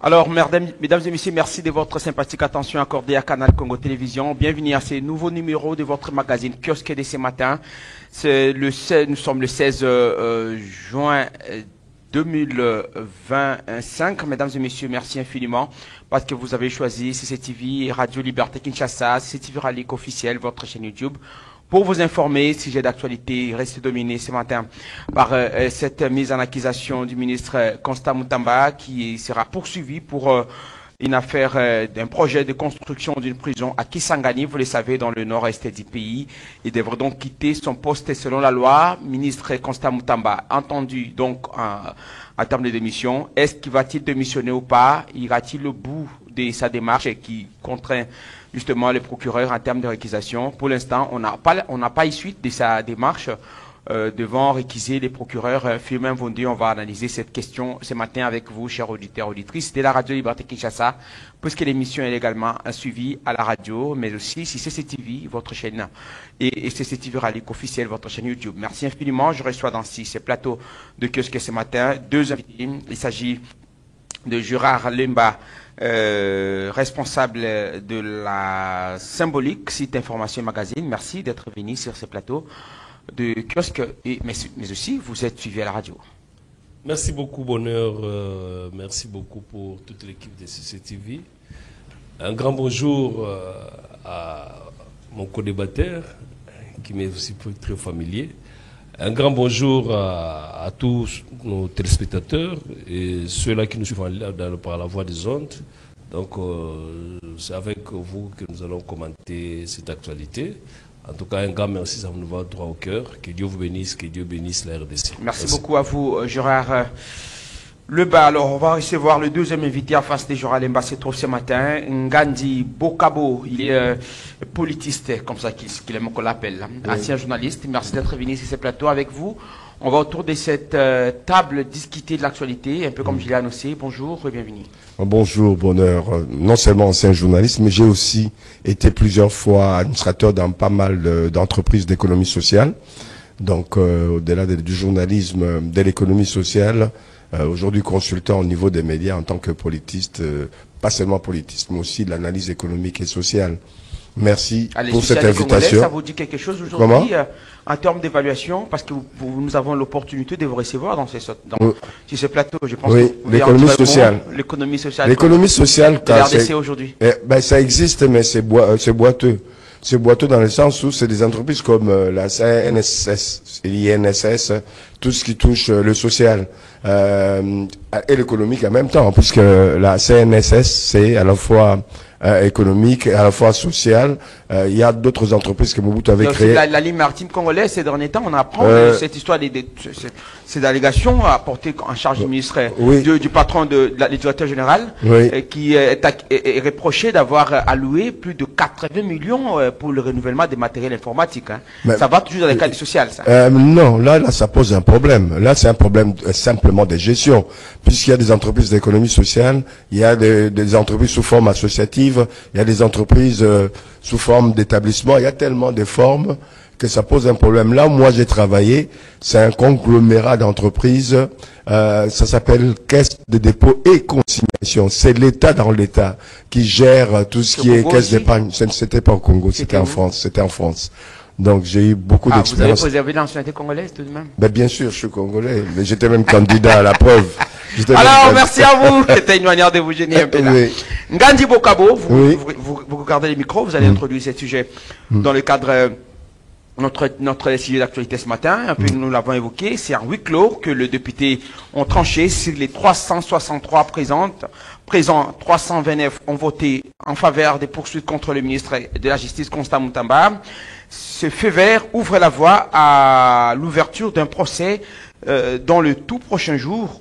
Alors, mesdames et messieurs, merci de votre sympathique attention accordée à Canal Congo Télévision. Bienvenue à ce nouveau numéro de votre magazine Kiosque de ce matin. Nous sommes le 16 juin 2025. Mesdames et messieurs, merci infiniment parce que vous avez choisi CCTV, Radio Liberté Kinshasa, CCTV Ralik officiel, votre chaîne YouTube. Pour vous informer, sujet d'actualité reste dominé ce matin par cette mise en accusation du ministre Constant Mutamba qui sera poursuivi pour une affaire d'un projet de construction d'une prison à Kisangani, vous le savez, dans le nord-est du pays. Il devrait donc quitter son poste selon la loi. Ministre Constant Mutamba, entendu donc en termes de démission, est-ce qu'il va-t-il démissionner ou pas? Ira-t-il au bout de sa démarche qui contraint justement les procureurs en termes de réquisition? Pour l'instant, on n'a pas eu suite de sa démarche devant réquiser les procureurs. Firmin Vondi, on va analyser cette question ce matin avec vous, chers auditeurs, auditrices de la Radio Liberté Kinshasa, puisque l'émission est également suivie à la radio, mais aussi si CCTV, votre chaîne, et CCTV Ralik officiel, votre chaîne YouTube. Merci infiniment. Je reçois dans ce plateau de kiosque ce matin deux invités. Il s'agit de Gérard Lemba, responsable de la Symbolique, site Information Magazine. Merci d'être venu sur ce plateau de kiosque, mais aussi vous êtes suivi à la radio. Merci beaucoup, Bonheur. Merci beaucoup pour toute l'équipe de CCTV. Un grand bonjour à mon co-débatteur, qui m'est aussi très familier. Un grand bonjour à tous nos téléspectateurs et ceux-là qui nous suivent par la voie des ondes. Donc, c'est avec vous que nous allons commenter cette actualité. En tout cas, un grand merci, ça nous va droit au cœur. Que Dieu vous bénisse, que Dieu bénisse la RDC. Merci beaucoup à vous, Gérard Lemba. Alors, on va recevoir le deuxième invité en face de Gérard Lemba, se trouve ce matin, Ngandi Bokabo. Il est politiste, comme ça qu'il aime qu'on l'appelle, ancien journaliste. Merci d'être venu sur ce plateau avec vous. On va autour de cette table discuter de l'actualité, un peu comme je l'ai annoncé. Bonjour et bienvenue. Bonjour, Bonheur. Non seulement ancien journaliste, mais j'ai aussi été plusieurs fois administrateur dans pas mal d'entreprises d'économie sociale. Donc, au-delà du journalisme, de l'économie sociale, aujourd'hui consultant au niveau des médias en tant que politiste, pas seulement politiste, mais aussi de l'analyse économique et sociale. Merci pour cette invitation. Ça vous dit quelque chose aujourd'hui en termes d'évaluation, parce que nous avons l'opportunité de vous recevoir sur ce plateau. Je pense oui, l'économie sociale. L'économie sociale. L'économie sociale, de l'RDC aujourd'hui. Ça existe, mais c'est boiteux. C'est boiteux dans le sens où c'est des entreprises comme la CNSS, l'INSS, tout ce qui touche le social et l'économique en même temps, puisque la CNSS, c'est à la fois économique et à la fois sociale. Il y a d'autres entreprises que Mobutu avait créées. La ligne maritime congolaise, ces derniers temps, on apprend cette histoire ces allégations apportées en charge du ministre, du patron de l'éducateur général, qui est reproché d'avoir alloué plus de 80 millions pour le renouvellement des matériels informatiques. Ça va toujours dans le cadre social, ça? Non, là, ça pose un problème. Là, c'est un problème simplement de gestion. Puisqu'il y a des entreprises d'économie sociale, il y a des entreprises sous forme associative, il y a des entreprises sous forme d'établissement, il y a tellement de formes que ça pose un problème. Là, moi, j'ai travaillé, c'est un conglomérat d'entreprises, ça s'appelle Caisse de dépôt et consignation. C'est l'État dans l'État qui gère tout ce qui est caisse d'épargne. C'était pas au Congo, c'était en France. Donc, j'ai eu beaucoup d'expérience. Vous avez préservé l'ancienneté congolaise tout de même? Bien sûr, je suis congolais, mais j'étais même candidat à la preuve. Alors, merci à vous. C'était une manière de vous gêner un peu là. Ngandi Bokabo, vous regardez les micros, vous allez introduire ce sujet dans le cadre notre sujet d'actualité ce matin. Un peu, nous l'avons évoqué, c'est en huis clos que les députés ont tranché. Sur les 363 présents, 329 ont voté en faveur des poursuites contre le ministre de la Justice, Constant Mutamba. Ce feu vert ouvre la voie à l'ouverture d'un procès dans le tout prochain jour.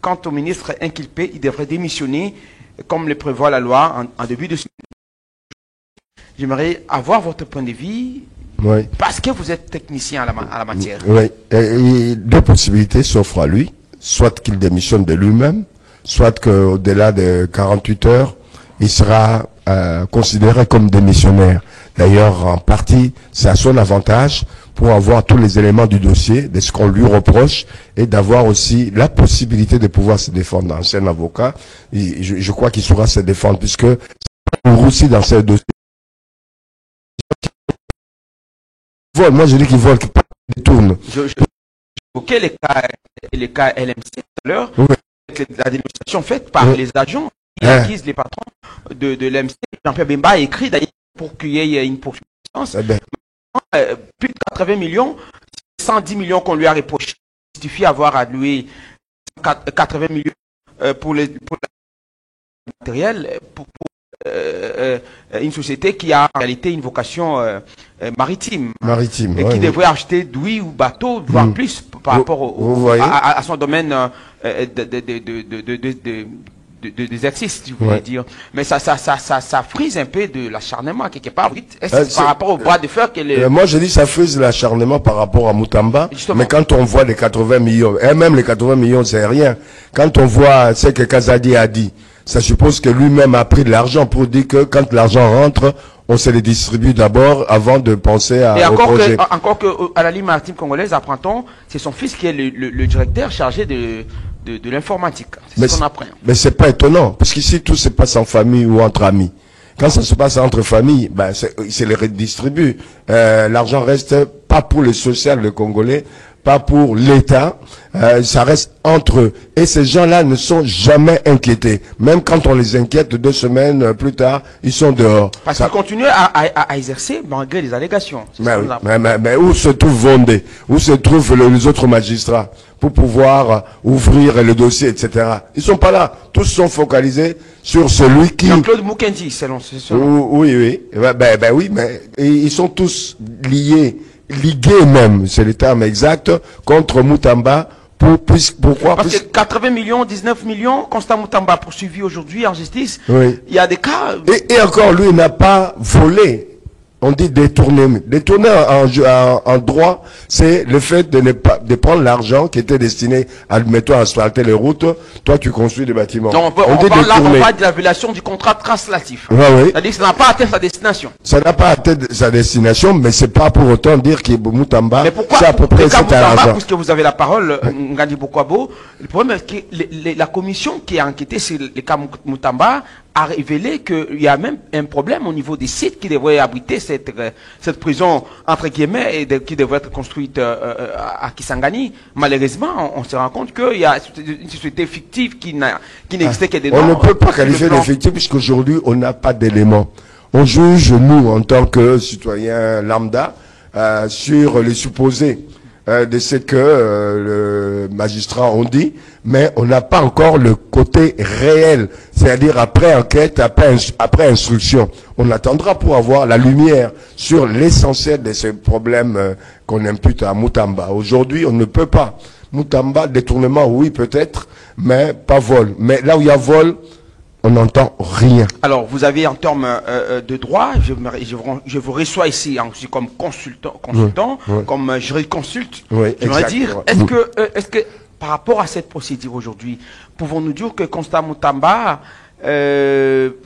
Quant au ministre inculpé, il devrait démissionner, comme le prévoit la loi, en début de semaine. J'aimerais avoir votre point de vue, parce que vous êtes technicien à la matière. Oui, deux possibilités s'offrent à lui. Soit qu'il démissionne de lui-même, soit qu'au-delà de 48 heures, il sera considéré comme démissionnaire. D'ailleurs, en partie, c'est à son avantage, pour avoir tous les éléments du dossier, de ce qu'on lui reproche, et d'avoir aussi la possibilité de pouvoir se défendre. Ancien avocat, je crois qu'il saura se défendre, puisque aussi dans ce dossier. Moi je dis qu'il vole, qu'il détourne. Ok, les cas LMC tout à l'heure, Oui. la dénonciation faite par les agents qui accusent les patrons de l'MC. Jean-Pierre Bemba a écrit d'ailleurs pour qu'il y ait une poursuite. Plus de 80 millions, 110 millions qu'on lui a reproché. Il suffit d'avoir alloué 80 millions pour le matériel pour une société qui a en réalité une vocation maritime. Et qui devrait acheter douilles ou bateaux, voire plus par rapport à son domaine d'exercice, si vous voulez dire. Mais ça frise un peu de l'acharnement quelque part. Est-ce par rapport au bras de fer que moi je dis ça frise l'acharnement par rapport à Moutamba. Justement. Mais quand on voit les 80 millions, et même les 80 millions c'est rien. Quand on voit ce que Kazadi a dit, ça suppose que lui-même a pris de l'argent pour dire que quand l'argent rentre, on se les distribue d'abord avant de penser au projet. Encore que à la ligne maritime congolaise, apprend-on, c'est son fils qui est le directeur chargé de l'informatique. C'est ce qu'on apprend. Mais c'est pas étonnant, parce qu'ici tout se passe en famille ou entre amis. Quand ça se passe entre familles, ben c'est les redistribue. L'argent reste pas pour le social, le Congolais, pas pour l'État, ça reste entre eux. Et ces gens-là ne sont jamais inquiétés. Même quand on les inquiète 2 semaines plus tard, ils sont dehors. Parce qu'ils continuent à exercer malgré les allégations. Mais où se trouve Vondé? Où se trouvent les autres magistrats pour pouvoir ouvrir le dossier, etc. Ils sont pas là. Tous sont focalisés sur celui qui... Jean-Claude Mukendi, selon ce Oui. Oui, mais ils sont tous ligués même, c'est le terme exact, contre Moutamba. Pourquoi? Parce que 80 millions, 19 millions, Constant Moutamba poursuivi aujourd'hui en justice. Oui. Il y a des cas... Et encore, lui n'a pas volé. On dit détourner. Détourner en droit, c'est le fait de prendre l'argent qui était destiné à, admettons, asphalter les routes. Toi, tu construis des bâtiments. Donc, on parle de la violation du contrat translatif. Oui. C'est-à-dire que ça n'a pas atteint sa destination. Ça n'a pas atteint sa destination, mais c'est pas pour autant dire qu'il est Moutamba. Mais pourquoi, c'est à peu près cet argent. Puisque vous avez la parole, Ngandi Bokwabo, le problème est que la commission qui a enquêté sur les cas Moutamba a révélé qu'il y a même un problème au niveau des sites qui devraient abriter cette prison, entre guillemets, qui devrait être construite à Kisangani. Malheureusement, on se rend compte qu'il y a une société fictive qui n'existait que des noms. On ne peut pas qualifier de fictive puisqu'aujourd'hui, on n'a pas d'éléments. On juge, nous, en tant que citoyens lambda, sur les supposés de ce que le magistrat ont dit, mais on n'a pas encore le côté réel, c'est-à-dire après enquête, après instruction. On attendra pour avoir la lumière sur l'essentiel de ces problèmes qu'on impute à Moutamba. Aujourd'hui, on ne peut pas. Moutamba, détournement, oui, peut-être, mais pas vol. Mais là où il y a vol, on n'entend rien. Alors, vous avez en termes de droit, je vous reçois ici comme consultant, comme jurisconsulte. Oui, j'aimerais dire, est-ce que par rapport à cette procédure aujourd'hui, pouvons-nous dire que Constant Moutamba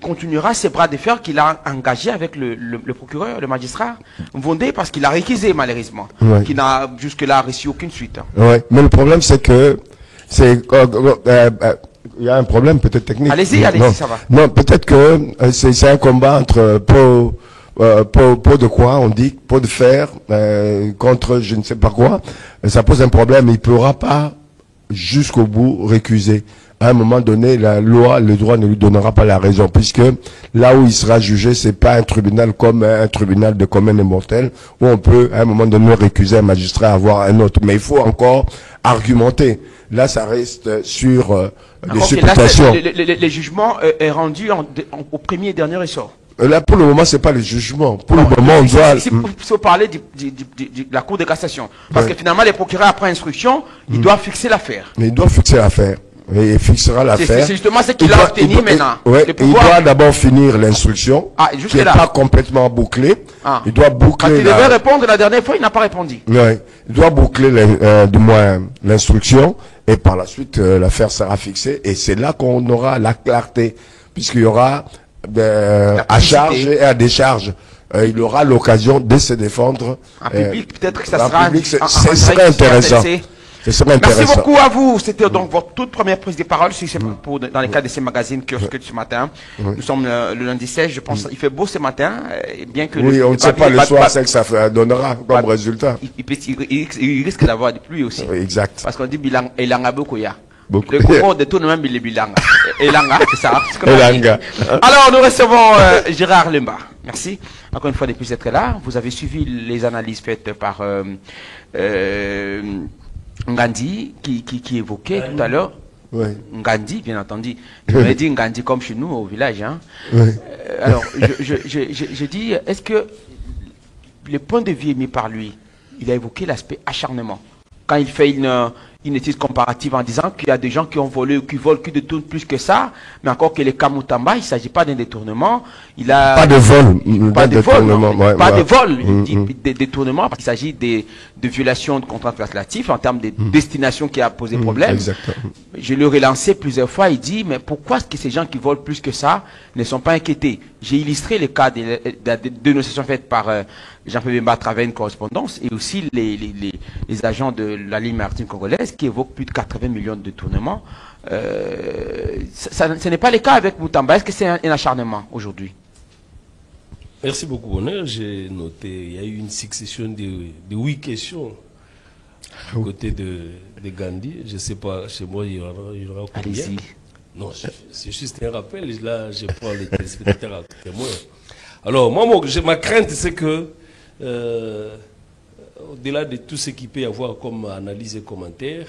continuera ses bras de fer qu'il a engagés avec le procureur, le magistrat Vondé, parce qu'il a réquisé malheureusement, qui n'a jusque-là reçu aucune suite. Oui, mais le problème c'est que il y a un problème peut-être technique. Allez-y, ça va. Non, peut-être que c'est un combat entre pot de quoi, on dit, pot de fer, contre je ne sais pas quoi. Ça pose un problème, il ne pourra pas jusqu'au bout récuser. À un moment donné, la loi, le droit ne lui donnera pas la raison, puisque là où il sera jugé, c'est pas un tribunal comme un tribunal de commun et mortel, où on peut, à un moment donné, récuser un magistrat, avoir un autre. Mais il faut encore argumenter. Là, ça reste sur des supputations. Les jugements est rendu au premier et dernier ressort. Là, pour le moment, c'est pas le jugement. Pour le moment, on doit... Si vous parlez de la Cour de cassation. Parce que finalement, les procureurs, après instruction, ils doivent fixer l'affaire. Mais ils doivent fixer l'affaire. Et il fixera l'affaire. C'est justement ce qu'il a obtenu maintenant. Il doit d'abord finir l'instruction, qui n'est pas complètement bouclée. Il doit boucler... Quand il devait répondre la dernière fois, il n'a pas répondu. Oui, il doit boucler du moins l'instruction, et par la suite, l'affaire sera fixée. Et c'est là qu'on aura la clarté, puisqu'il y aura à charge et à décharge il aura l'occasion de se défendre. En public, peut-être que ça en sera... public, ce serait intéressant. Merci beaucoup à vous. C'était donc votre toute première prise de parole dans le cadre de ces magazines kiosques de ce matin. Nous sommes le lundi 16, je pense. Il fait beau ce matin, bien que... Oui, on ne sait pas le soir ce que ça donnera comme résultat. Il risque d'avoir des pluies aussi. Oui, exact. Parce qu'on dit bilan, elanga bokoya. Beaucoup. Le Congo détourne même les bilanga. Elanga, c'est ça. Elanga. Alors, nous recevons Gérard Lemba. Merci. Encore une fois, depuis d'être là. Vous avez suivi les analyses faites par Ngandi, qui évoquait tout à l'heure. Oui. Ngandi, bien entendu. Je me dis Ngandi comme chez nous au village. Hein. Oui. Alors, je dis, est-ce que le point de vue émis par lui, il a évoqué l'aspect acharnement. Quand il fait une étude comparative en disant qu'il y a des gens qui ont volé ou qui volent, qui détournent plus que ça, mais encore que les Kamutamba, il ne s'agit pas d'un détournement. Pas de vol. Pas de vol. Non, ouais, pas de vol. Il dit des détournements parce qu'il s'agit de violations de contrats relatifs en termes de destination qui a posé problème. Exactement. Je l'ai relancé plusieurs fois. Il dit, mais pourquoi est-ce que ces gens qui volent plus que ça ne sont pas inquiétés? J'ai illustré le cas de dénonciations faites par Jean-Pierre Bemba à travers une correspondance et aussi les agents de la ligne maritime congolaise qui évoquent plus de 80 millions de détournements. Ce n'est pas le cas avec Moutamba. Est-ce que c'est un acharnement aujourd'hui? Merci beaucoup, Honneur. J'ai noté, il y a eu une succession de 8 questions à côté de Gandhi. Je ne sais pas, chez moi, il y aura combien? Allez-y. Non, c'est juste un rappel. Là, je prends les téléspectateurs à témoin. Alors, moi, ma crainte, c'est que, au-delà de tout ce qu'il peut y avoir comme analyse et commentaire,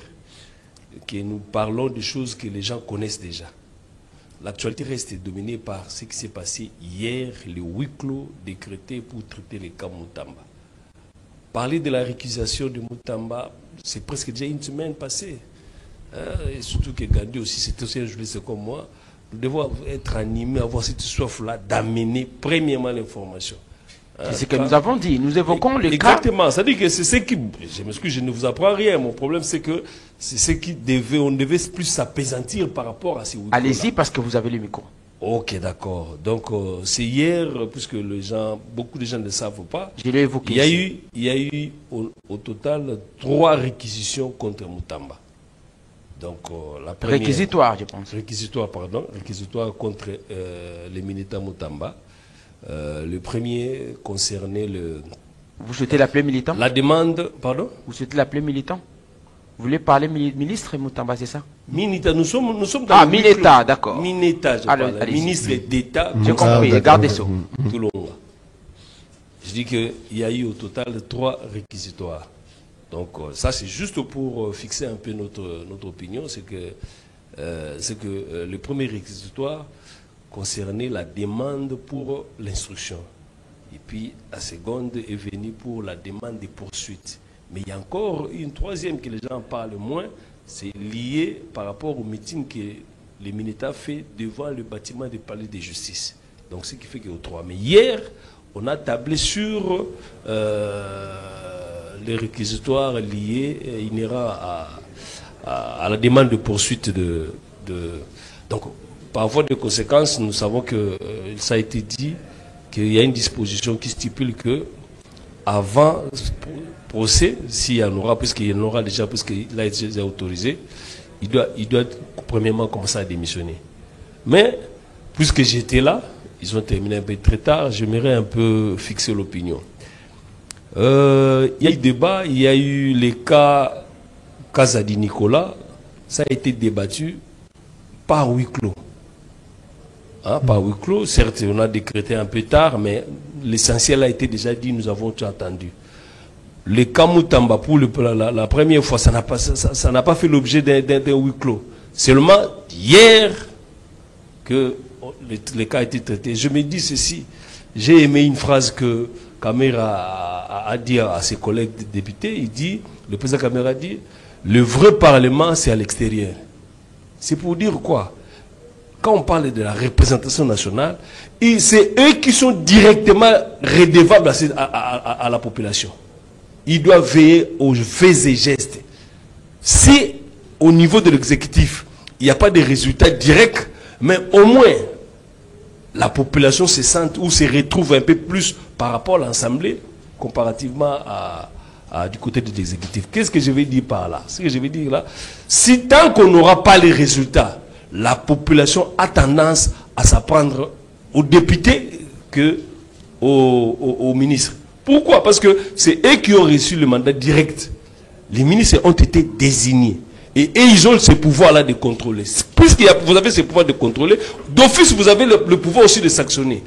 que nous parlons de choses que les gens connaissent déjà. L'actualité reste dominée par ce qui s'est passé hier, le huis clos décrété pour traiter les cas Moutamba. Parler de la récusation de Moutamba, c'est presque déjà une semaine passée. Et surtout que Gandhi aussi, c'est aussi un journaliste comme moi. Nous devons être animés, avoir cette soif-là d'amener premièrement l'information. C'est ce que nous avons dit. Nous évoquons le cas. Exactement. Ça dit que c'est ce qui... Je m'excuse, je ne vous apprends rien. Mon problème, c'est que c'est ce qui devait... On devait plus s'apaisantir par rapport à ces... Allez-y, parce que vous avez le micro. Ok, d'accord. Donc, c'est hier, puisque beaucoup de gens ne le savent pas. Je l'ai évoqué. Il y a eu au total 3 réquisitions contre Moutamba. Donc, la première... Réquisitoire, je pense. Réquisitoire, pardon. Réquisitoire contre les militants Moutamba. Le premier concernait le... Vous souhaitez l'appeler militant? La demande, pardon? Vous souhaitez l'appeler militant? Vous voulez parler ministre Moutamba, c'est ça? Minita, nous sommes dans... Ah, Mineta, d'accord. Mineta, je parle. Ministre d'État. J'ai compris, gardez ça. Tout le monde. Je dis qu'il y a eu au total 3 réquisitoires. Donc, ça, c'est juste pour fixer un peu notre opinion. C'est que le premier réquisitoire concernait la demande pour l'instruction. Et puis, la seconde est venue pour la demande de poursuite. Mais il y a encore une troisième que les gens parlent moins, c'est lié par rapport au meeting que les militaires fait devant le bâtiment du palais de justice. Donc, ce qui fait qu'il y a 3. Mais hier, on a tablé sur les réquisitoires liés, inhérents à la demande de poursuite Donc, par voie de conséquence, nous savons que ça a été dit qu'il y a une disposition qui stipule que avant procès, s'il y en aura, puisqu'il y en aura déjà, puisqu'il a été déjà autorisé, il doit premièrement commencer à démissionner. Mais, puisque j'étais là, ils ont terminé un peu très tard, j'aimerais un peu fixer l'opinion. Il y a eu débat, il y a eu les cas Kazadi Nicolas, ça a été débattu par huis clos. Par huis clos, certes, on a décrété un peu tard, mais l'essentiel a été déjà dit, nous avons tout entendu. Le cas Moutamba, pour la première fois, ça n'a pas fait l'objet d'un huis clos. Seulement hier que le cas a été traité. Je me dis ceci, j'ai aimé une phrase que Kamera a dit à ses collègues députés. Il dit, le président Kamera a dit, le vrai parlement c'est à l'extérieur. C'est pour dire quoi? Quand on parle de la représentation nationale, c'est eux qui sont directement redevables à la population. Ils doivent veiller aux faits et gestes. Si au niveau de l'exécutif, il n'y a pas de résultats directs, mais au moins la population se sent ou se retrouve un peu plus par rapport à l'Assemblée, comparativement du côté de l'exécutif. Qu'est-ce que je vais dire par là? Ce que je vais dire là, si tant qu'on n'aura pas les résultats, la population a tendance à s'apprendre aux députés que aux ministres. Pourquoi? Parce que c'est eux qui ont reçu le mandat direct. Les ministres ont été désignés. Et ils ont ce pouvoir-là de contrôler. Puisque vous avez ce pouvoir de contrôler, d'office, vous avez le pouvoir aussi de sanctionner.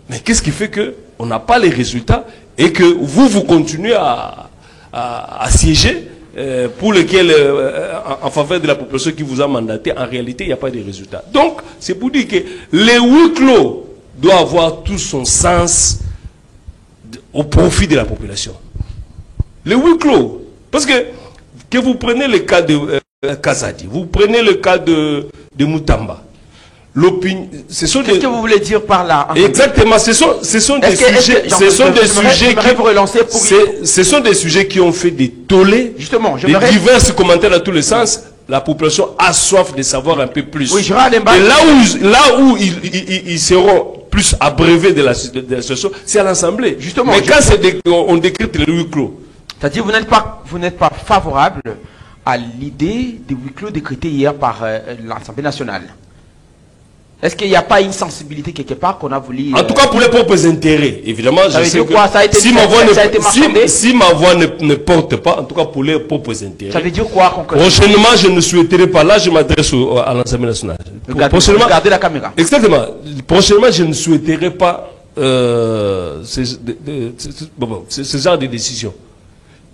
Mais qu'est-ce qui fait qu'on n'a pas les résultats et que vous continuez à siéger pour lequel, en faveur de la population qui vous a mandaté, en réalité, il n'y a pas de résultats. Donc, c'est pour dire que les huis clos doivent avoir tout son sens au profit de la population. Les huis clos. Parce que vous prenez le cas de Kazadi, vous prenez le cas de Moutamba. Qu'est-ce que vous voulez dire par là? Exactement, ce sont des sujets qui ont fait des tollés, justement, des divers commentaires dans tous les sens. La population a soif de savoir un peu plus. Oui, et là où ils seront plus abreuvés de la situation, c'est à l'Assemblée. Justement. Mais quand on décrypte le huis clos. C'est-à-dire vous n'êtes pas favorable à l'idée des huis clos décrétés hier par l'Assemblée nationale. Est-ce qu'il n'y a pas une sensibilité quelque part qu'on a voulu... En tout cas pour les propres intérêts, évidemment. Ça veut dire quoi? Ça a été si ma voix ne porte pas, en tout cas pour les propres intérêts. Ça veut dire quoi concrètement? Prochainement, je ne souhaiterai pas, là je m'adresse à l'Assemblée nationale. Regardez la caméra. Exactement. Prochainement, je ne souhaiterai pas ce genre de décision.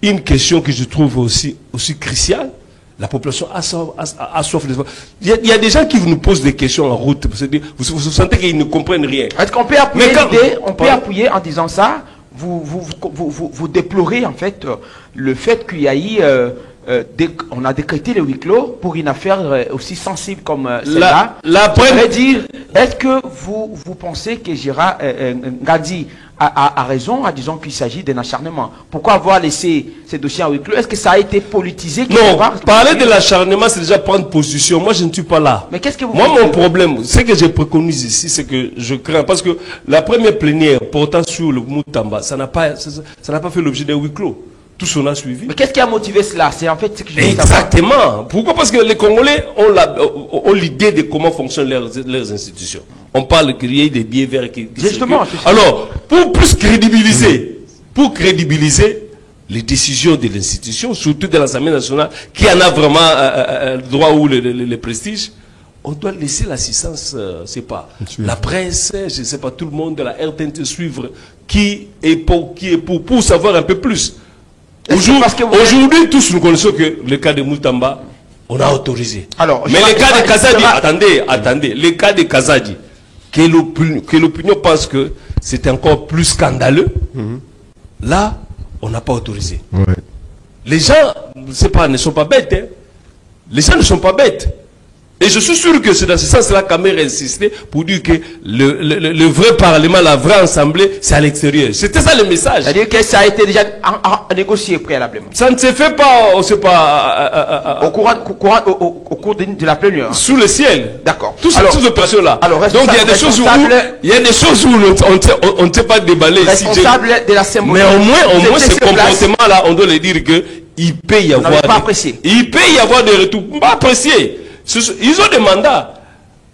Une question que je trouve aussi cruciale, la population a soif de... Il y a des gens qui nous posent des questions en route. Vous sentez qu'ils ne comprennent rien. Est-ce qu'on peut appuyer l'idée, on peut appuyer en disant ça, vous déplorez en fait le fait qu'il y a eu... on a décrété le huis clos pour une affaire aussi sensible comme celle-là. Est-ce que vous pensez que Gérard Ngadi a raison en disant qu'il s'agit d'un acharnement? Pourquoi avoir laissé ces dossiers en huis clos? Est-ce que ça a été politisé? Non, parler de l'acharnement, c'est déjà prendre position. Moi, je ne suis pas là. Mais qu'est-ce que vous... Moi, mon problème, ce que je préconise ici, c'est que je crains, parce que la première plénière portant sur le Moutamba, ça n'a pas fait l'objet d'un huis clos. Tout ça a suivi. Mais qu'est-ce qui a motivé cela? C'est en fait ce que je veux savoir. Exactement. Pourquoi? Parce que les Congolais ont l'idée de comment fonctionnent leurs institutions. On parle qu'il y ait des billets verts qui justement. Alors, pour crédibiliser les décisions de l'institution, surtout de l'Assemblée nationale, qui en a vraiment le droit ou le prestige, on doit laisser l'assistance, c'est pas la presse, je sais pas, tout le monde de la RTNT suivre qui est pour savoir un peu plus. Aujourd'hui, tous nous connaissons que le cas de Moutamba, on a autorisé. Alors, mais le cas de Kazadi, attendez, le cas de Kazadi, que l'opinion pense que c'est encore plus scandaleux, là, on n'a pas autorisé. Ouais. Les gens, ne sont pas bêtes. Hein. Les gens ne sont pas bêtes. Et je suis sûr que c'est dans ce sens-là qu'Amer a insisté pour dire que le vrai Parlement, la vraie Assemblée, c'est à l'extérieur. C'était ça le message. C'est-à-dire que ça a été déjà négocié préalablement. Ça ne se fait pas, au cours de la plénière. Sous le ciel. D'accord. Toutes ces opérations-là. Donc il y a des choses où on ne sait pas déballer. Responsable de la symbolique. Mais au moins ce comportement-là, on doit le dire que il peut y avoir. Il peut y avoir des retours. Pas appréciés. Ils ont des mandats.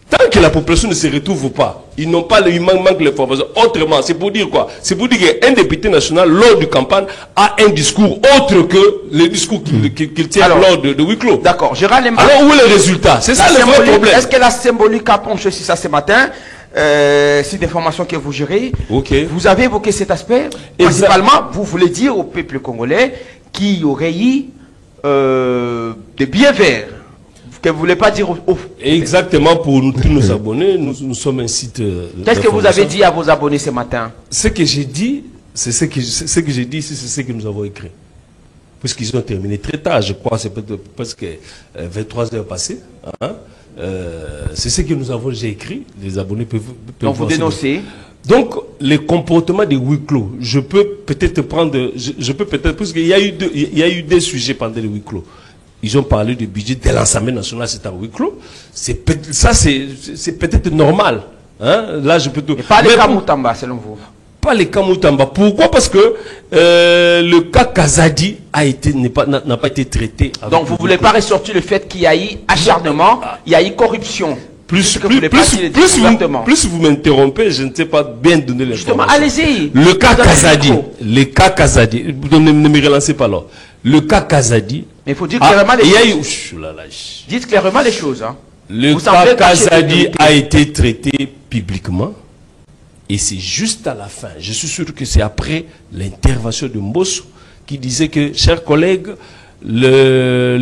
Tant que la population ne se retrouve pas, ils n'ont pas, il manque l'information. Autrement, c'est pour dire quoi? C'est pour dire qu'un député national, lors du campagne, a un discours autre que le discours qu'il tient lors de huis clos. D'accord. Alors, où est le résultat? C'est ça le vrai problème. Est-ce que la symbolique a penché sur ça ce matin? C'est des formations que vous gérez. Okay. Vous avez évoqué cet aspect. Principalement, vous voulez dire au peuple congolais qu'il y aurait eu des billets verts. Que vous ne voulez pas dire Exactement, pour tous nos abonnés, nous sommes un site. Qu'est-ce que vous avez dit à vos abonnés ce matin? Ce que j'ai dit, c'est ce que j'ai dit, c'est ce que nous avons écrit. Puisqu'ils ont terminé très tard, je crois, c'est peut-être presque 23 heures passées. Hein? C'est ce que nous avons déjà écrit. Les abonnés peuvent donc vous dénoncez. Donc, les comportements des huis clos, je peux peut-être prendre, parce qu'il y a eu des sujets pendant les huis clos. Ils ont parlé du budget de l'Assemblée nationale, c'est un huis clos. C'est peut-être normal. Hein? Là, je peux tout. Et pas le cas Moutamba, selon vous? pas le cas Moutamba. Pourquoi? Parce que le cas Kazadi n'a pas été traité. Donc vous ne voulez pas ressortir le fait qu'il y a eu acharnement, il y a eu corruption. Plus vous m'interrompez, je ne sais pas bien donner l'information. Justement, allez-y. Le cas Kazadi, ne me relancez pas là. Le cas Kazadi. Mais il faut dire clairement les choses. Dites clairement les choses. Hein. Le cas Kazadi a été traité publiquement. Et c'est juste à la fin. Je suis sûr que c'est après l'intervention de Mbosso qui disait que, chers collègues, le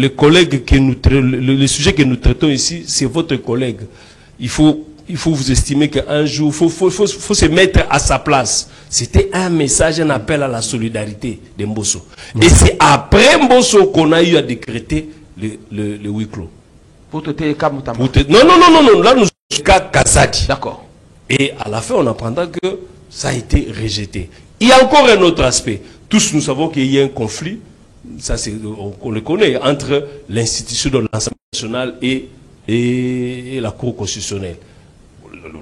sujet que nous traitons ici, c'est votre collègue. Il faut vous estimer qu'un jour, faut se mettre à sa place. C'était un message, un appel à la solidarité de Mbosso. Et c'est après Mbosso qu'on a eu à décréter le huis clos. Pour traiter le cas Moutamba. Non, là nous sommes le cas Kazadi. D'accord. Et à la fin, on apprendra que ça a été rejeté. Il y a encore un autre aspect. Tous nous savons qu'il y a un conflit, ça on le connaît, entre l'institution de l'Assemblée nationale et la Cour constitutionnelle.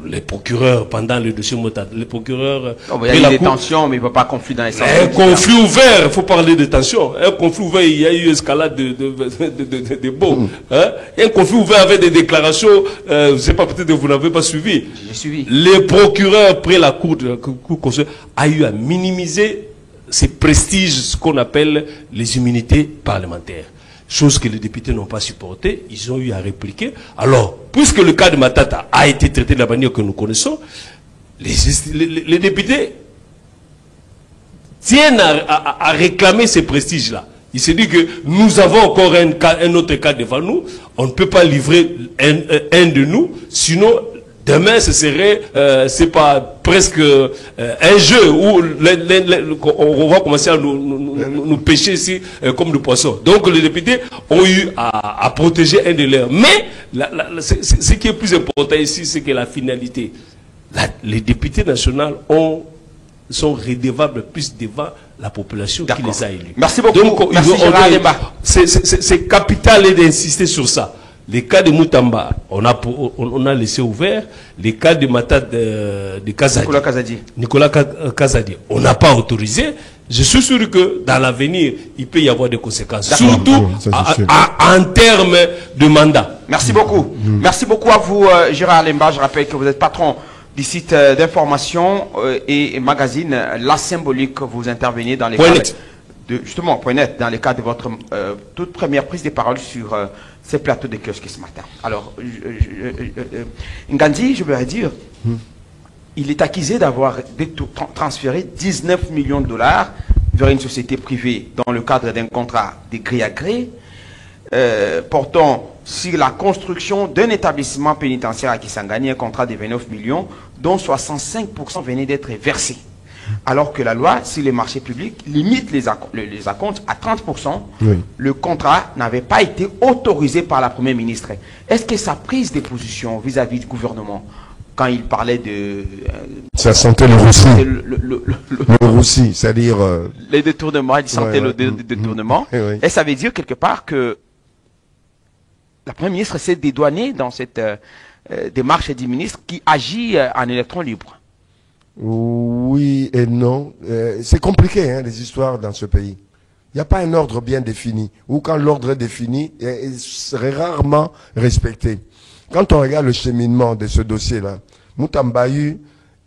Les procureurs, pendant le dossier Motad, les procureurs... il y a eu des tensions, mais il ne va pas conflit dans les sens. Un conflit ouvert, il faut parler de tensions. Un conflit ouvert, il y a eu escalade de beaux. Hein? Un conflit ouvert avec des déclarations, je ne sais pas, peut-être que vous n'avez pas suivi. J'ai suivi. Les procureurs, près la Cour constitutionnelle, a eu à minimiser ces prestiges, ce qu'on appelle les immunités parlementaires. Chose que les députés n'ont pas supporté, ils ont eu à répliquer. Alors, puisque le cas de Matata a été traité de la manière que nous connaissons, les députés tiennent à réclamer ces prestiges-là. Il se dit que nous avons encore un autre cas devant nous, on ne peut pas livrer un de nous, sinon demain ce serait, c'est pas presque un jeu où on va commencer à nous pêcher ici comme des poissons. Donc les députés ont eu à protéger un de leurs. Mais ce qui est plus important ici, c'est que la finalité. Les députés nationaux sont redevables plus devant la population qui les a élus. Merci beaucoup. Donc c'est capital d'insister sur ça. Les cas de Moutamba, on a laissé ouvert. Les cas de Matad de Kazadi. Nicolas Kazadi, on n'a pas autorisé. Je suis sûr que dans l'avenir, il peut y avoir des conséquences. Surtout en termes de mandat. Merci beaucoup. Merci beaucoup à vous, Gérard Lemba. Je rappelle que vous êtes patron du site d'information et magazine La Symbolique. Vous intervenez dans les cas justement, .net, dans le cadre de votre toute première prise de parole sur ces plateaux de kiosque ce matin. Alors, Ngandi, je voudrais dire, il est accusé d'avoir transféré 19 millions de dollars vers une société privée dans le cadre d'un contrat de gré à gré portant sur la construction d'un établissement pénitentiaire à Kisangani, un contrat de 29 millions, dont 65% venaient d'être versés. Alors que la loi, sur les marchés publics, limite les acomptes à 30%, le contrat n'avait pas été autorisé par la Première ministre. Est-ce que sa prise de position vis-à-vis du gouvernement, quand il parlait de... ça sentait le roussi. Le roussi, c'est-à-dire... les détournements, il sentait le détournement. Et ça veut dire quelque part que la Première ministre s'est dédouanée dans cette démarche du ministre qui agit en électron libre. Oui et non. C'est compliqué, hein, les histoires dans ce pays. Il n'y a pas un ordre bien défini. Ou quand l'ordre est défini, il serait rarement respecté. Quand on regarde le cheminement de ce dossier-là, Moutamba,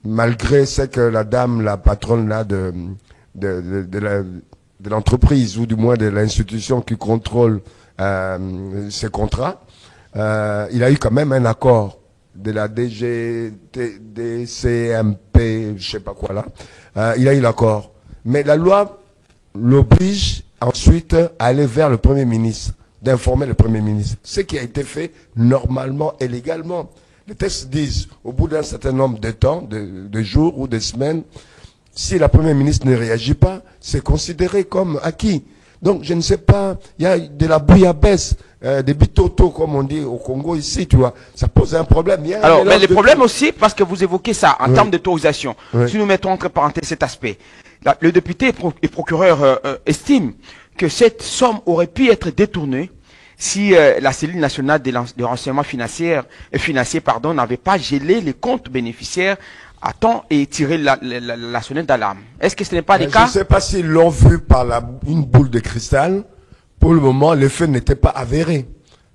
malgré ce que la dame, la patronne là de l'entreprise, ou du moins de l'institution qui contrôle ces contrats, il a eu quand même un accord de la DGCMP, je sais pas quoi là, il a eu l'accord. Mais la loi l'oblige ensuite à aller vers le Premier ministre, d'informer le Premier ministre. Ce qui a été fait normalement et légalement. Les textes disent, au bout d'un certain nombre de temps, de jours ou de semaines, si la Première ministre ne réagit pas, c'est considéré comme acquis. Donc, je ne sais pas, il y a de la bouillabaisse, des bitotos, comme on dit au Congo ici, tu vois. Ça pose un problème. Alors, mais le problème aussi, parce que vous évoquez ça en termes d'autorisation, si nous mettons entre parenthèses cet aspect, le député et procureur estime que cette somme aurait pu être détournée si la cellule nationale de renseignement financier n'avait pas gelé les comptes bénéficiaires à temps et tiré la sonnette d'alarme. Est-ce que ce n'est pas le cas? Je ne sais pas s'ils l'ont vu par une boule de cristal. Pour le moment, les faits n'étaient pas avérés.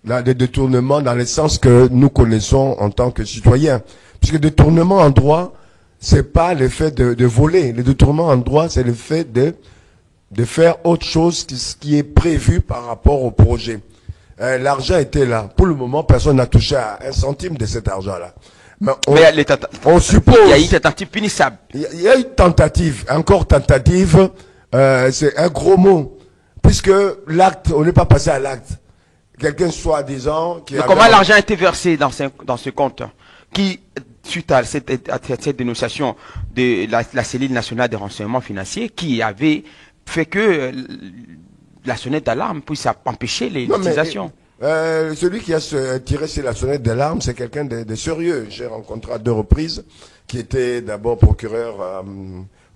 Là, des détournements dans le sens que nous connaissons en tant que citoyens. Puisque détournement en droit, c'est pas le fait de voler. Le détournement en droit, c'est le fait de faire autre chose que ce qui est prévu par rapport au projet. L'argent était là. Pour le moment, personne n'a touché à un centime de cet argent-là. Mais on suppose... Il y a eu une tentative punissable. Il y a eu tentative, encore tentative, c'est un gros mot. Puisque l'acte, on n'est pas passé à l'acte. Quelqu'un soi-disant... Comment l'argent a été versé dans ce compte qui, suite à cette dénonciation de la cellule nationale de renseignement financier, qui avait fait que la sonnette d'alarme puisse empêcher l'utilisation? Celui qui a tiré sur la sonnette d'alarme, c'est quelqu'un de sérieux. J'ai rencontré à 2 reprises, qui était d'abord procureur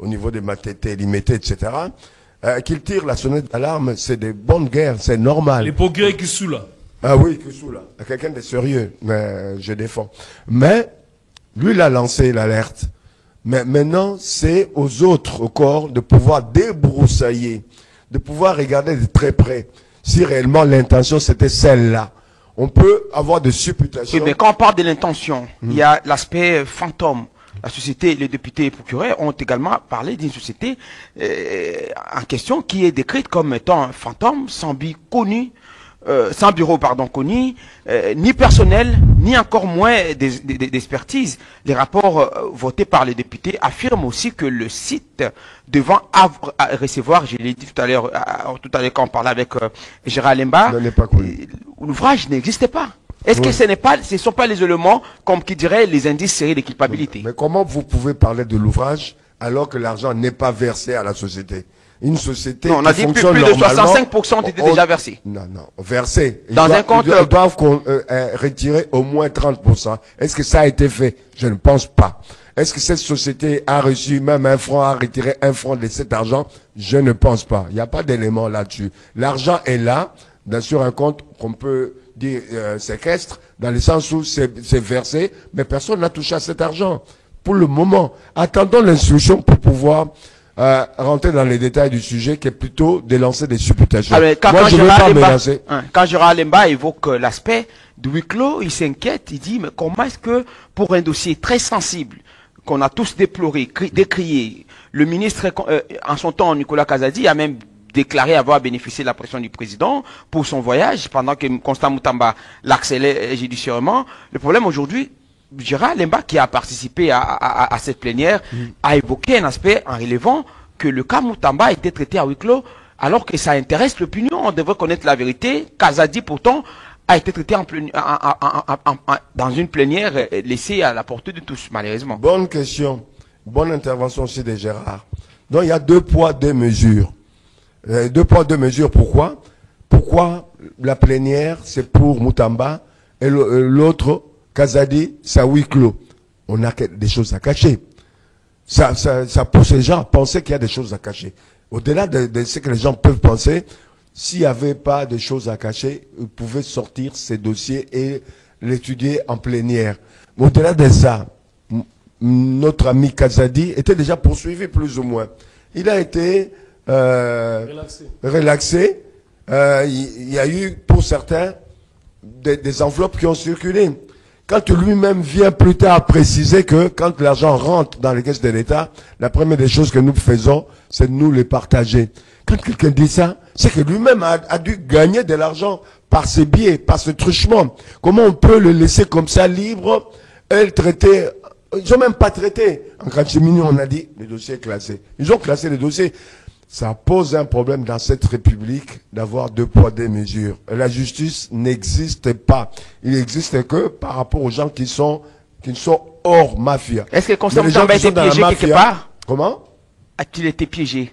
au niveau des Matete, Limité, etc. Qu'il tire la sonnette d'alarme, c'est des bonnes guerres, c'est normal. Les procureurs qui sont là. Ah oui, qui sont là. Quelqu'un de sérieux, mais je défends. Mais, lui, il a lancé l'alerte. Mais maintenant, c'est aux autres corps de pouvoir débroussailler, de pouvoir regarder de très près si réellement l'intention c'était celle-là. On peut avoir des supputations. Oui, mais quand on parle de l'intention, il y a l'aspect fantôme. La société, les députés et procureurs ont également parlé d'une société en question qui est décrite comme étant un fantôme sans bureau connu, ni personnel, ni encore moins d'expertise. Les rapports votés par les députés affirment aussi que le site devant recevoir, je l'ai dit tout à l'heure quand on parlait avec Gérard Lemba, l'ouvrage n'existait pas. Est-ce que ce ne sont pas les éléments, comme qui dirait les indices serrés de culpabilité? Mais comment vous pouvez parler de l'ouvrage alors que l'argent n'est pas versé à la société? Une société non, on a dit plus de 65% étaient déjà versés. Non, versé. Dans un compte... Ils doivent retirer au moins 30%. Est-ce que ça a été fait? Je ne pense pas. Est-ce que cette société a reçu même 1 franc, a retiré 1 franc de cet argent? Je ne pense pas. Il n'y a pas d'élément là-dessus. L'argent est là, sur un compte qu'on peut dire séquestre, dans le sens où c'est versé, mais personne n'a touché à cet argent. Pour le moment, attendons l'instruction pour pouvoir rentrer dans les détails du sujet, qui est plutôt de lancer des supputations. Moi, je ne veux pas me lancer. Quand Gérard Lemba évoque l'aspect du huis clos, il s'inquiète, il dit, mais comment est-ce que, pour un dossier très sensible, qu'on a tous déploré, décrié, le ministre, en son temps, Nicolas Kazadi, a même déclaré avoir bénéficié de la pression du président pour son voyage, pendant que Constant Moutamba l'accélère judiciairement. Le problème aujourd'hui, Gérard Lemba, qui a participé à cette plénière, a évoqué un aspect en relevant que le cas Moutamba a été traité à huis clos, alors que ça intéresse l'opinion. On devrait connaître la vérité. Kazadi, pourtant, a été traité dans une plénière laissée à la portée de tous, malheureusement. Bonne question. Bonne intervention aussi de Gérard. Donc, il y a 2 poids, 2 mesures. 2 poids, 2 mesures, pourquoi? Pourquoi la plénière, c'est pour Moutamba, et l'autre, Kazadi, c'est à huis clos. On a des choses à cacher. Ça pousse les gens à penser qu'il y a des choses à cacher. Au-delà de ce que les gens peuvent penser, s'il n'y avait pas de choses à cacher, ils pouvaient sortir ces dossiers et l'étudier en plénière. Au-delà de ça, notre ami Kazadi était déjà poursuivi plus ou moins. Il a été relaxé. Il y a eu, pour certains, des enveloppes qui ont circulé. Quand lui-même vient plus tard préciser que quand l'argent rentre dans les caisses de l'État, la première des choses que nous faisons, c'est de nous les partager. Quand quelqu'un dit ça, c'est que lui-même a dû gagner de l'argent par ses biais, par ce truchement. Comment on peut le laisser comme ça libre et le traiter? Ils n'ont même pas traité. En catimini, on a dit, le dossier est classé. Ils ont classé le dossier. Ça pose un problème dans cette République d'avoir 2 poids, 2 mesures. La justice n'existe pas. Il n'existe que par rapport aux gens qui sont hors mafia. Est-ce que Constant Moutamba a été piégé quelque part? Comment? A-t-il été piégé?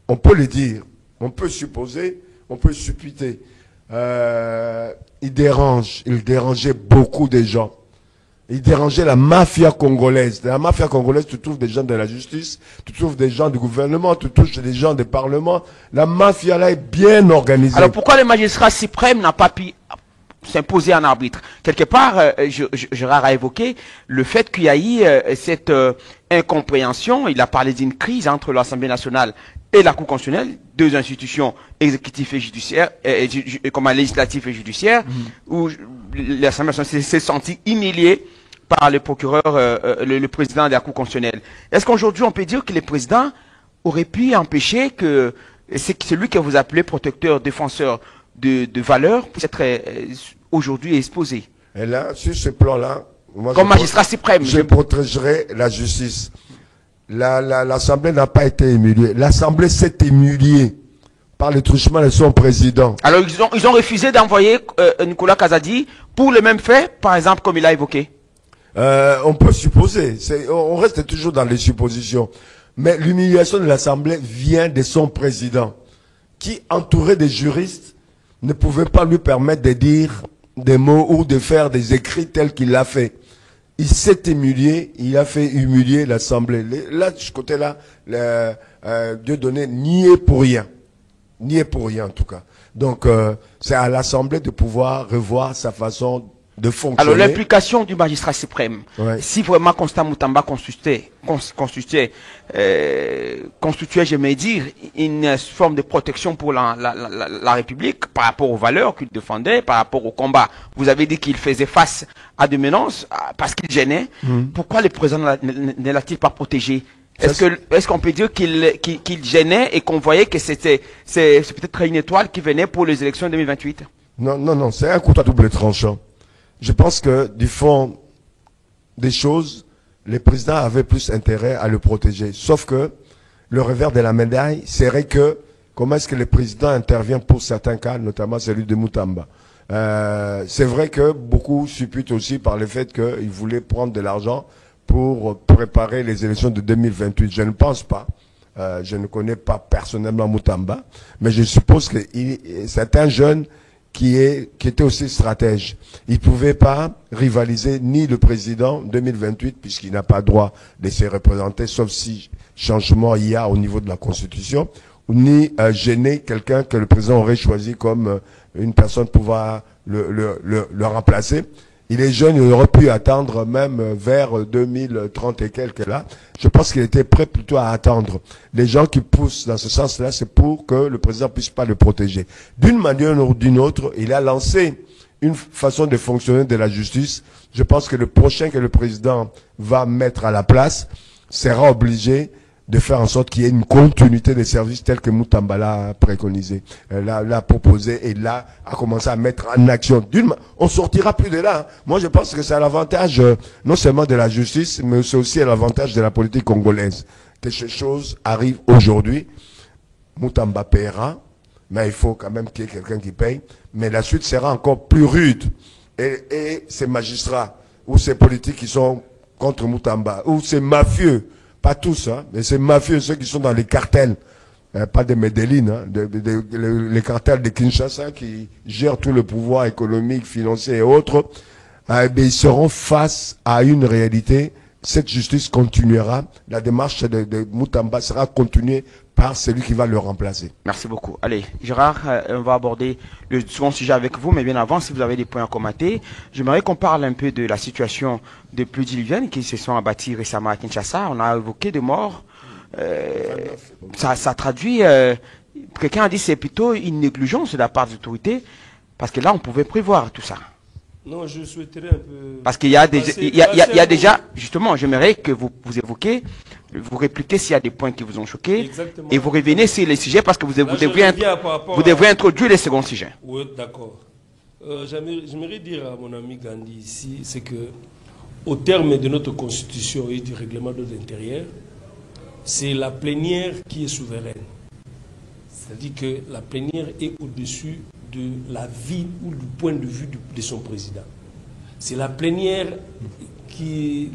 On peut le dire. On peut supposer, on peut supputer. Il dérangeait beaucoup de gens. Il dérangeait la mafia congolaise. Dans la mafia congolaise, tu trouves des gens de la justice, tu trouves des gens du gouvernement, tu trouves des gens des parlements. La mafia là est bien organisée. Alors pourquoi le magistrat suprême n'a pas pu s'imposer en arbitre? Quelque part, Gérard a évoqué le fait qu'il y a eu cette incompréhension. Il a parlé d'une crise entre l'Assemblée nationale et la Cour constitutionnelle, deux institutions exécutives et judiciaires, comme législatif et judiciaire, où l'Assemblée nationale s'est sentie humiliée par le procureur, le président de la Cour constitutionnelle. Est-ce qu'aujourd'hui on peut dire que le président aurait pu empêcher que c'est celui que vous appelez protecteur, défenseur de valeurs puisse être aujourd'hui exposé? Et là, sur ce plan-là, moi, comme magistrat suprême, je protégerai la justice. L'Assemblée n'a pas été humiliée. L'Assemblée s'est humiliée par le truchement de son président. Alors ils ont refusé d'envoyer Nicolas Kazadi pour le même fait, par exemple, comme il a évoqué. On peut supposer. On reste toujours dans les suppositions. Mais l'humiliation de l'Assemblée vient de son président, qui, entouré des juristes, ne pouvait pas lui permettre de dire des mots ou de faire des écrits tels qu'il l'a fait. Il s'est humilié, il a fait humilier l'Assemblée. Là, de ce côté-là, Dieudonné n'y est pour rien. N'y est pour rien, en tout cas. Donc, c'est à l'Assemblée de pouvoir revoir sa façon de fonctionner. Alors, l'implication du magistrat suprême, ouais. Si vraiment Constant Moutamba constituait, j'aimerais dire, une forme de protection pour la République par rapport aux valeurs qu'il défendait, par rapport au combat. Vous avez dit qu'il faisait face à des menaces parce qu'il gênait. Pourquoi le président ne l'a-t-il pas protégé? Est-ce qu'on peut dire qu'il gênait et qu'on voyait que c'est peut-être une étoile qui venait pour les élections 2028? Non, c'est un couteau à double tranchant. Je pense que du fond des choses, les présidents avaient plus intérêt à le protéger. Sauf que le revers de la médaille serait que comment est-ce que le président intervient pour certains cas, notamment celui de Moutamba. C'est vrai que beaucoup supputent aussi par le fait qu'il voulait prendre de l'argent pour préparer les élections de 2028. Je ne pense pas. Je ne connais pas personnellement Moutamba, mais je suppose que c'est un jeune qui était aussi stratège. Il ne pouvait pas rivaliser ni le président 2028, puisqu'il n'a pas droit de se représenter, sauf si changement il y a au niveau de la Constitution, ni gêner quelqu'un que le président aurait choisi comme une personne pouvant le remplacer. Il est jeune, il aurait pu attendre même vers 2030 et quelques là. Je pense qu'il était prêt plutôt à attendre. Les gens qui poussent dans ce sens-là, c'est pour que le président puisse pas le protéger. D'une manière ou d'une autre, il a lancé une façon de fonctionner de la justice. Je pense que le prochain que le président va mettre à la place sera obligé de faire en sorte qu'il y ait une continuité des services tels que Moutamba l'a préconisé, l'a proposé et là a commencé à mettre en action. On sortira plus de là. Moi, je pense que c'est à l'avantage non seulement de la justice, mais c'est aussi à l'avantage de la politique congolaise. Que ces choses arrivent aujourd'hui. Moutamba paiera, mais il faut quand même qu'il y ait quelqu'un qui paye. Mais la suite sera encore plus rude. Et ces magistrats ou ces politiques qui sont contre Moutamba ou ces mafieux, pas tous, hein, mais ces mafieux, ceux qui sont dans les cartels, pas de Medellin, hein, les cartels de Kinshasa qui gèrent tout le pouvoir économique, financier et autres, ils seront face à une réalité. Cette justice continuera. La démarche de Moutamba sera continuée par celui qui va le remplacer. Merci beaucoup. Allez, Gérard, on va aborder le second sujet avec vous, mais bien avant, si vous avez des points à commenter, j'aimerais qu'on parle un peu de la situation des pluies diluviennes qui se sont abattues récemment à Kinshasa. On a évoqué des morts. Ça traduit, quelqu'un a dit c'est plutôt une négligence de la part des autorités, parce que là, on pouvait prévoir tout ça. Non, je souhaiterais un peu... Parce qu'il y a déjà, justement, j'aimerais que vous évoquiez, vous répliquez s'il y a des points qui vous ont choqué. Exactement. Et vous revenez sur les sujets parce que vous devrez introduire les seconds sujets. Oui, d'accord. J'aimerais dire à mon ami Gandhi ici, c'est que au terme de notre constitution et du règlement de l'intérieur, c'est la plénière qui est souveraine. C'est-à-dire que la plénière est au-dessus de la vie ou du point de vue de son président. C'est la plénière qui...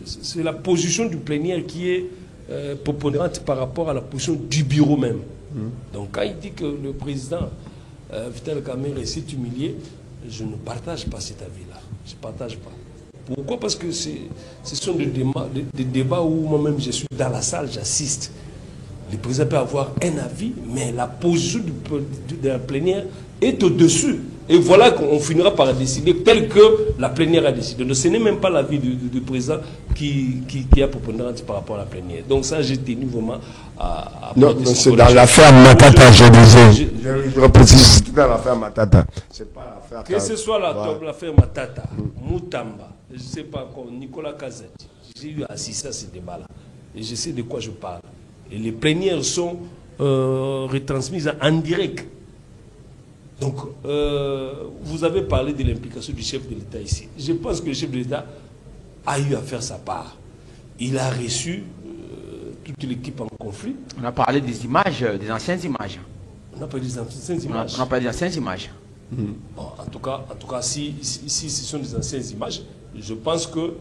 C'est la position du plénière qui est prépondérante par rapport à la position du bureau même. Donc quand il dit que le président Vital Kamerhe s'est humilié, je ne partage pas cet avis-là. Je ne partage pas. Pourquoi? Parce que ce sont des débats où moi-même je suis dans la salle, j'assiste. Le président peut avoir un avis, mais la position de la plénière est au-dessus. Et voilà qu'on finira par décider tel que la plénière a décidé. Donc ce n'est même pas l'avis du président qui a prépondérance par rapport à la plénière. Donc ça, j'ai tenu vraiment à non, c'est dans l'affaire Matata, je disais. Je reprécise, c'est dans l'affaire Matata. C'est pas l'affaire... Que ce soit l'affaire Matata, Moutamba, je ne sais pas encore, Nicolas Kazati, j'ai eu assisté à ce débat-là. Et je sais de quoi je parle. Et les plénières sont retransmises en direct. Donc, vous avez parlé de l'implication du chef de l'État ici. Je pense que le chef de l'État a eu à faire sa part. Il a reçu toute l'équipe en conflit. On a parlé des images, des anciennes images. On a parlé des anciennes images. On a parlé des anciennes images. Bon, en tout cas, si ce sont des anciennes images, je pense que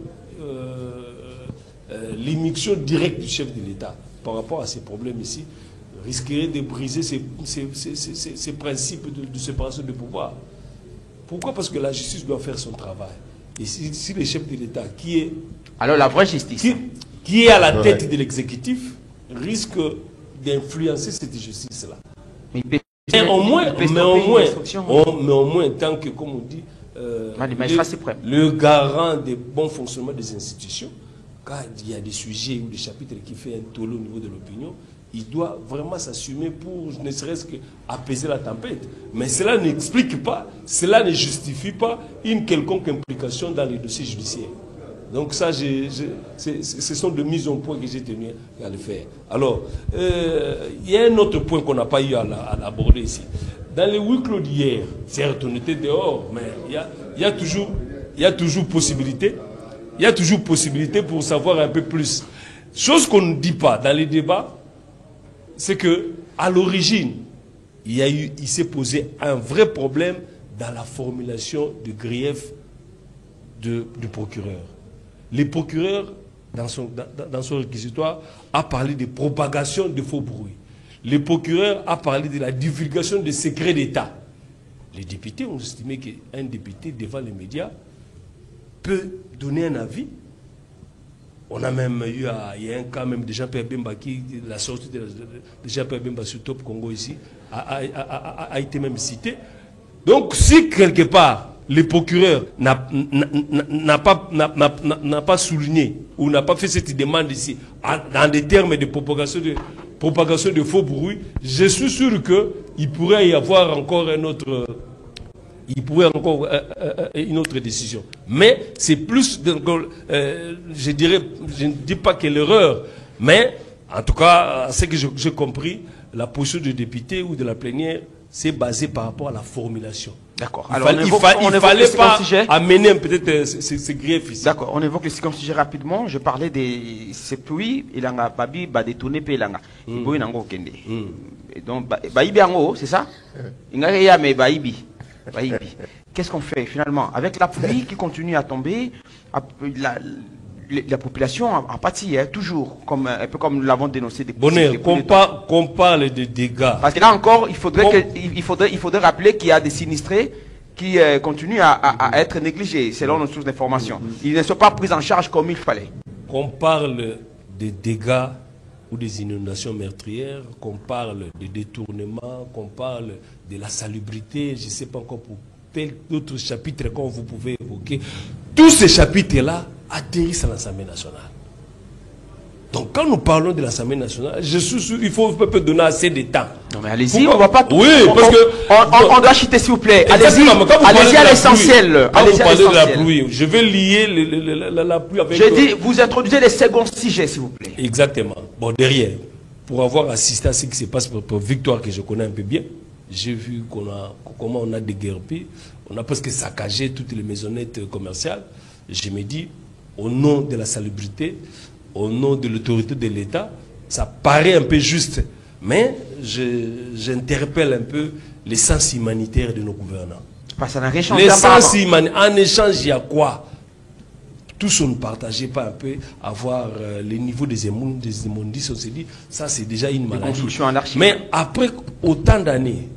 l'immixtion directe du chef de l'État par rapport à ces problèmes ici risquerait de briser ces principes de séparation de pouvoir. Pourquoi? Parce que la justice doit faire son travail. Et si le chef de l'État, qui est... Alors la vraie justice. Qui est à la tête de l'exécutif, risque d'influencer cette justice-là. Mais au moins, tant que, comme on dit, le garant des bons fonctionnements des institutions, quand il y a des sujets ou des chapitres qui font un tollé au niveau de l'opinion, il doit vraiment s'assumer pour ne serait-ce qu'apaiser la tempête. Mais cela n'explique pas, cela ne justifie pas une quelconque implication dans les dossiers judiciaires. Donc ça, ce sont des mises en point que j'ai tenu à le faire. Alors, il y a un autre point qu'on n'a pas eu à aborder ici. Dans les huis clos d'hier, certes, on était dehors, mais il y a toujours possibilité. Il y a toujours possibilité pour savoir un peu plus. Chose qu'on ne dit pas dans les débats, c'est que à l'origine, il s'est posé un vrai problème dans la formulation du grief du procureur. Le procureur, dans son réquisitoire, a parlé de propagation de faux bruits. Le procureur a parlé de la divulgation des secrets d'État. Les députés ont estimé qu'un député devant les médias peut donner un avis. On a même eu, il y a un cas même de Jean-Pierre Bemba qui, la sortie de Jean-Pierre Bemba sur Top Congo ici, a été même cité. Donc si quelque part, le procureur n'a pas souligné ou n'a pas fait cette demande ici, dans des termes de propagation de faux bruits, je suis sûr qu'il pourrait y avoir encore un autre... Il pourrait encore une autre décision. Mais c'est plus, je ne dis pas que l'erreur, mais en tout cas, ce que j'ai compris, la position du député ou de la plénière, c'est basé par rapport à la formulation. D'accord. Alors, il ne fallait pas amener peut-être ces griefs ici. D'accord. On évoque le second sujet rapidement. Je parlais des septui, il a babi, ba détourné pelanga. Il boit nango kende. Et donc, baïbi ango, c'est ça? Il n'a rien mais baïbi. Qu'est-ce qu'on fait finalement? Avec la pluie qui continue à tomber, la population a pâti, toujours, un peu comme nous l'avons dénoncé. Bonheur, qu'on parle de dégâts. Parce que là encore, il faudrait rappeler qu'il y a des sinistrés qui continuent à être négligés, selon nos sources d'information. Ils ne sont pas pris en charge comme il fallait. Qu'on parle de dégâts ou des inondations meurtrières, qu'on parle de détournement, qu'on parle de la salubrité, je ne sais pas encore pour tel autre chapitre qu'on vous pouvez évoquer. Tous ces chapitres-là atterrissent à l'Assemblée nationale. Donc quand nous parlons de l'Assemblée nationale, je suis sûr qu'il faut peut-être donner assez de temps. Non mais allez-y, on ne va pas tout. Oui, parce que... On doit chuter s'il vous plaît. Allez-y à l'essentiel. Quand vous parlez de la pluie, je vais lier la pluie avec... Je dis, vous introduisez les seconds sujets s'il vous plaît. Exactement. Bon, derrière, pour avoir assisté à ce qui se passe pour Victoire, que je connais un peu bien, j'ai vu comment on a déguerpi, on a presque saccagé toutes les maisonnettes commerciales. Je me dis, au nom de la salubrité, au nom de l'autorité de l'État, ça paraît un peu juste. Mais j'interpelle un peu l'essence humanitaire de nos gouvernants. Ça n'a rien changé. L'essence humanitaire, en échange, il y a quoi? Tous on ne partageait pas un peu avoir les niveaux des immondices. On s'est dit, ça c'est déjà une maladie. Mais après autant d'années,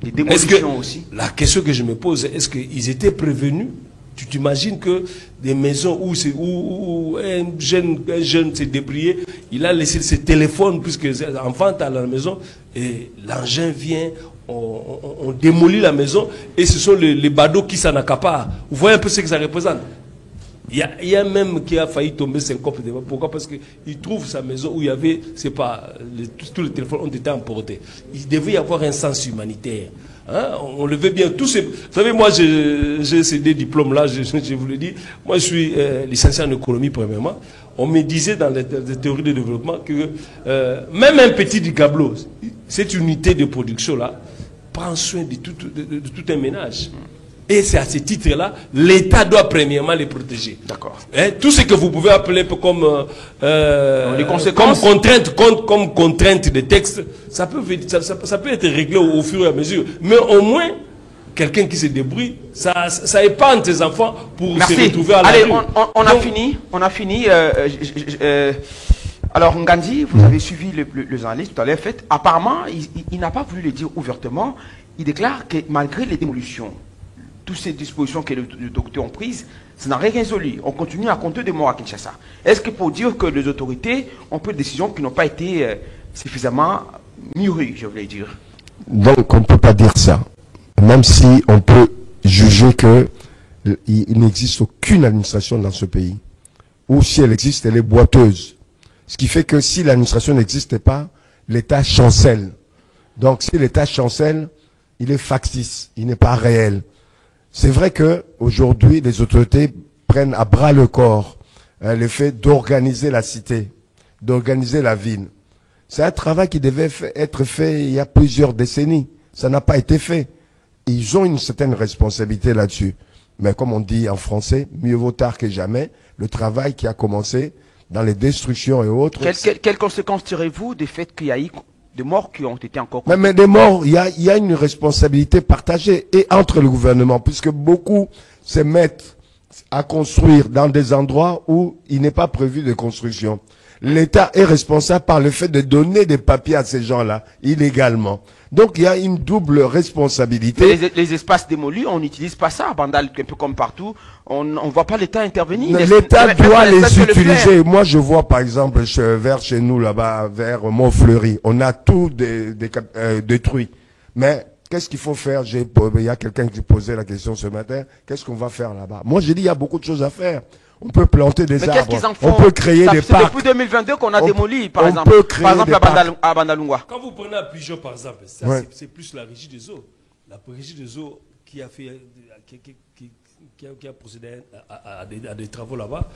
les démolitions aussi. La question que je me pose, est-ce qu'ils étaient prévenus Tu t'imagines que des maisons où un jeune s'est débrouillé, il a laissé ses téléphones puisque l'enfant est à la maison et l'engin vient, on démolit la maison et ce sont les badauds qui s'en accaparent. Vous voyez un peu ce que ça représente. Il y a même qui a failli tomber syncope. Pourquoi? Parce qu'il trouve sa maison où il y avait, c'est pas, tous les téléphones ont été emportés. Il devait y avoir un sens humanitaire. Hein? On le veut bien. Vous savez, moi, j'ai ces deux diplômes-là, je vous le dis. Moi, je suis licencié en économie, premièrement. On me disait dans les théories de développement que même un petit Dicablo, cette unité de production-là, prend soin de tout un ménage. Et c'est à ce titre-là, l'État doit premièrement les protéger. D'accord. Tout ce que vous pouvez appeler comme les conséquences, comme contrainte de texte, ça peut être réglé au fur et à mesure. Mais au moins, quelqu'un qui se débrouille, ça épargne ses enfants pour se retrouver à la rue. Allez, on a fini. Alors, Ngandi, vous avez suivi le journaliste tout à l'heure. Apparemment, il n'a pas voulu le dire ouvertement. Il déclare que malgré les démolitions, toutes ces dispositions que les autorités ont prises, ça n'a rien résolu. On continue à compter des morts à Kinshasa. Est-ce que pour dire que les autorités ont pris des décisions qui n'ont pas été suffisamment mûries, je voulais dire? Donc on ne peut pas dire ça. Même si on peut juger qu'il n'existe aucune administration dans ce pays. Ou si elle existe, elle est boiteuse. Ce qui fait que si l'administration n'existait pas, l'État chancelle. Donc si l'État chancelle, il est factice, il n'est pas réel. C'est vrai que aujourd'hui, les autorités prennent à bras le corps le fait d'organiser la cité, d'organiser la ville. C'est un travail qui devait être fait il y a plusieurs décennies. Ça n'a pas été fait. Ils ont une certaine responsabilité là-dessus. Mais comme on dit en français, mieux vaut tard que jamais. Le travail qui a commencé dans les destructions et autres. Quelles conséquences tirez-vous du fait qu'il y a eu des morts qui ont été encore... Mais des morts, il y a une responsabilité partagée et entre le gouvernement, puisque beaucoup se mettent à construire dans des endroits où il n'est pas prévu de construction. L'État est responsable par le fait de donner des papiers à ces gens-là, illégalement. Donc il y a une double responsabilité. Les espaces démolis, on n'utilise pas ça à Bandal, un peu comme partout. On ne voit pas l'État intervenir. L'État doit les utiliser. Moi, je vois par exemple vers chez nous là-bas, vers Montfleury, on a tout détruit. Mais qu'est-ce qu'il faut faire? Il y a quelqu'un qui posait la question ce matin. Qu'est-ce qu'on va faire là-bas? Moi, j'ai dit il y a beaucoup de choses à faire. On peut planter des arbres, on peut créer des parcs. C'est depuis 2022 qu'on a démoli, par exemple à Bandalungwa. Quand vous prenez à Pigeon, par exemple, c'est plus la régie des eaux. La régie des eaux qui a procédé à des travaux là-bas,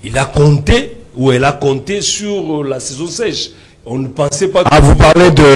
il a compté, ou elle a compté sur la saison sèche. On ne pensait pas que... Ah, vous parlez de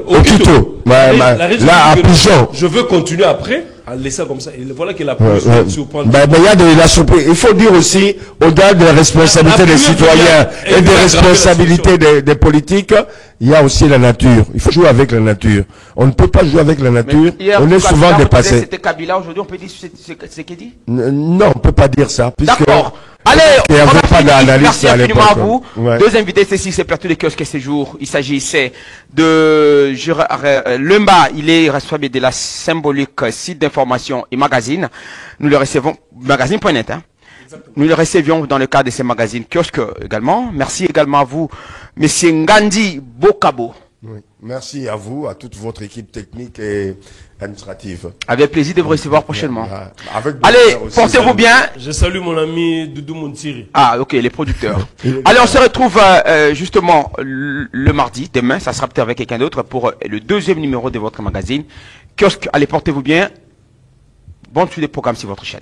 Okito. Là, à Pigeon. Je veux continuer après, en laissant comme ça. Et voilà que la police surprendre. Il y a de la surprise. Il faut dire aussi, au-delà de la responsabilité des citoyens et des responsabilités des politiques, il y a aussi la nature. Il faut jouer avec la nature. On ne peut pas jouer avec la nature. On est souvent dépassé. C'était Kabila, aujourd'hui on peut dire ce qu'il dit? Non, on ne peut pas dire ça. D'accord. Allez, il n'y avait pas d'analyse. Merci infiniment à vous. Deux invités, c'est c'est Plateau de Kiosque ce jour. Il s'agissait de Lemba, il est responsable de la symbolique site d'information et magazine. Nous le recevons, magazine.net, hein. Nous le recevions dans le cadre de ces magazines Kiosque également. Merci également à vous, Monsieur Ngandi Bokabo. Oui. Merci à vous, à toute votre équipe technique et administrative. Avec plaisir de vous recevoir prochainement. Allez, portez-vous bien. Je salue mon ami Doudou Montiri. Ah, ok, les producteurs. Allez, on se retrouve justement le mardi, demain, ça sera peut-être avec quelqu'un d'autre pour le deuxième numéro de votre magazine Kiosque. Allez, portez-vous bien. Bonne suite des programmes sur votre chaîne.